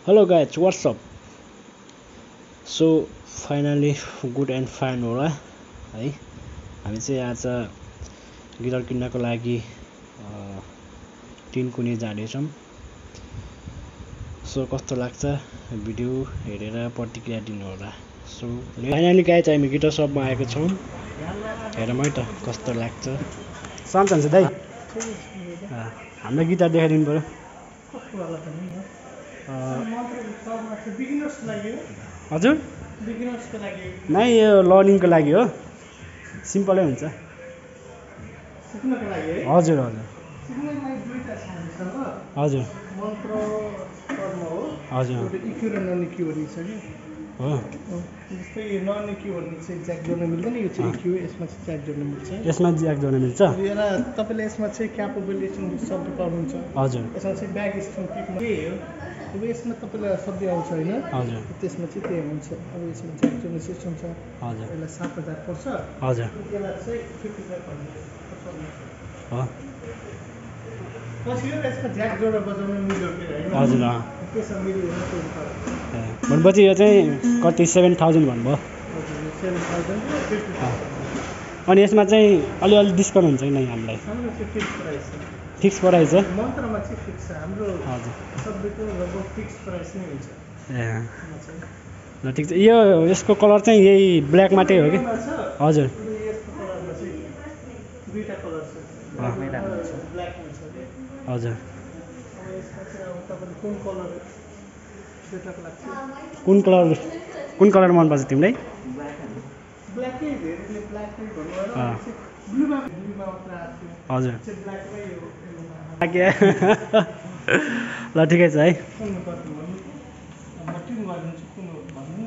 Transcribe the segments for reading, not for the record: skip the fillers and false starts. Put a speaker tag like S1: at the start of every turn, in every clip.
S1: Hello guys, what's up? So finally good and fine होला है। हामी चाहिँ आज गिटार किन्नको लागि टिनकुने जाँदैछौँ। सो कस्तो लाग्छ भिडियो हेरेर प्रतिक्रिया दिनु होला। सो फाइनली गाइज हामी गिटार शपमा आएको छौँ। हेरौँ है त कस्तो लाग्छ। सन्चो हुन्छ दाइ। हामीलाई गिटार देखाइदिनु पर्यो। हजुर नै यो लर्निङको लागि हो, सिम्पलै हुन्छ। हजुर हजुर हजुर हजुर हो।
S2: जस्तै यो नन इक्यु भन्ने चाहिँ ज्याक जोड्न मिल्दैन, यो चाहिँ इक्यु, यसमा चाहिँ ज्याक जोड्न मिल्छ।
S1: यसमा ज्याक जोड्न मिल्छ।
S2: र तपाईँले यसमा चाहिँ क्यापेबिलिटी शब्द पाउनुहुन्छ।
S1: हजुर
S2: यसमा चाहिँ ब्याक स्ट्रिङ पिकमा के हो, अब यसमा तपाईँलाई शब्द आउँछ होइन।
S1: हजुर
S2: त्यसमा चाहिँ त्यही हुन्छ। अब यसमा ज्याक जोड्ने सिस्टम छ।
S1: हजुर
S2: यसलाई 7000 पर्छ।
S1: हजुर
S2: यसलाई चाहिँ 5500
S1: हो।
S2: पछि यो यसमा ज्याक जोडेर बजाउन मिल्यो कि होइन।
S1: हजुर
S2: त्यसमा मिल्दैन त्यो फरक।
S1: भनेपछि यो चाहिँ कति 7000 भन्नुभयो।
S2: हजुर 7000
S1: अनि यसमा चाहिँ अलिअलि डिस्काउन्ट हुन्छ कि नै हामीलाई?
S2: हाम्रो चाहिँ फिक्स प्राइस छ।
S1: फिक्स प्राइस हो?
S2: मन्त्रमा चाहिँ फिक्स छ हाम्रो।
S1: हजुर
S2: सबैको लगभग फिक्स प्राइस नै हुन्छ।
S1: ल ठिक छ। यो यसको कलर चाहिँ यही ब्ल्याक मात्रै हो कि? हजुर
S2: यसको कलरमा चाहिँ दुईटा कलर छ। ब्ल्याक हुन्छ कि?
S1: हजुर।
S2: अब यसमा चाहिँ अब तपाईँले कुन कलर बेटर लाग्छ?
S1: कुन कलर मनपर्छ तिमीलाई?
S2: ब्ल्याकै धेरैले ब्ल्याकै भन्नुभयो र ब्लुमा मात्र आएको थियो।
S1: हजुर
S2: चाहिँ ब्ल्याकमै यो
S1: ल ठिकै छ है।
S2: कुन गर्नु भन्नु म ट्युन गरिदिन्छु कुन हो भन्नु।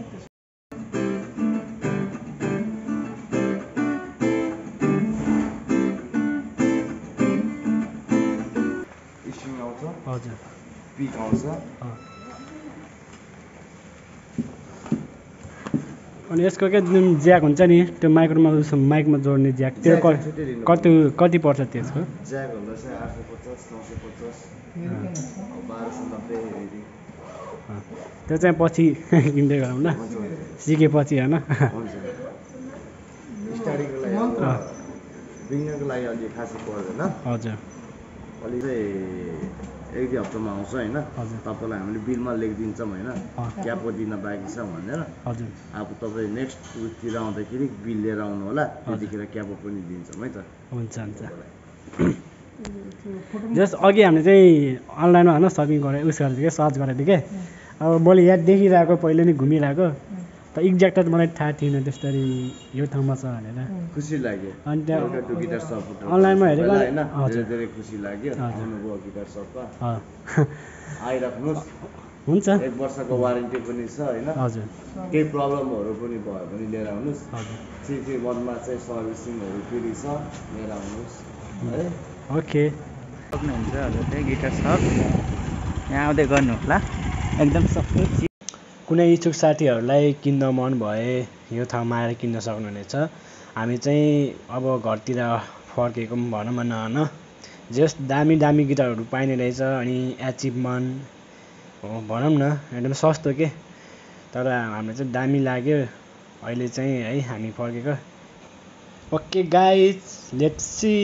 S3: स्ट्रिङ आउँछ,
S1: हजुर
S3: पिक आउँछ।
S1: अनि यसको के जुन ज्याक हुन्छ नि त्यो माइकमा जोड्ने ज्याक, त्यो कति पर्छ त्यसको?
S3: ज्याक भन्दा चाहिँ 850 950 1290 हेरी।
S1: त्यो चाहिँ पछि किन्दै गरौँ ल, सिकेपछि होइन।
S3: स्टार्टिङको लागि बिग्नरको लागि अलि खासै पर्दैन।
S1: हजुर
S3: अलि चाहिँ 1-2 हप्तामा आउँछ होइन। तपाईँलाई हामीले बिलमा लेखिदिन्छौँ होइन, क्यापो दिन बाँकी छ भनेर।
S1: हजुर
S3: अब तपाईँ नेक्स्ट उयोतिर आउँदाखेरि बिल लिएर आउनु होला, त्यतिखेर क्यापो पनि दिन्छौँ है त।
S1: हुन्छ हुन्छ। जस्ट अघि हामीले चाहिँ अनलाइनमा होइन सपिङ गरेर उस गरेको थिएँ, सर्च गरेको थिएँ कि। अब मैले यहाँ देखिरहेको पहिले नै घुमिरहेको त एक्ज्याक्ट त मलाई थाहा थिएन त्यसरी यो ठाउँमा छ भनेर।
S3: खुसी लाग्यो
S1: अनि त्यहाँ
S3: गिटार सप
S1: अनलाइनमा हेरेको
S3: होइन, धेरै खुसी लाग्यो। आउनुभयो गिटार सपमा, आइराख्नुहोस्।
S1: हुन्छ
S3: 1 वर्षको वारेन्टी पनि छ होइन।
S1: हजुर
S3: केही प्रब्लमहरू पनि भयो भने लिएर आउनुहोस्।
S1: हजुर
S3: 331मा चाहिँ सर्भिसिङहरू फ्री छ, लिएर आउनुहोस् है।
S1: ओके।
S4: सक्नुहुन्छ हजुर, त्यही गिटार सप यहाँ आउँदै गर्नु होला, एकदम सस्तो।
S1: कुनै इच्छुक साथीहरूलाई किन्न मन भए यो ठाउँमा आएर किन्न सक्नुहुनेछ। हामी चाहिँ अब घरतिर फर्केको पनि भनौँ न होइन, जस्ट दामी दामी गिटारहरू पाइने रहेछ। अनि एचिभमेन्ट हो भनौँ न, एकदम सस्तो के, तर हामीलाई चाहिँ दामी लाग्यो। अहिले चाहिँ है हामी फर्केको। Okay guys, let's see.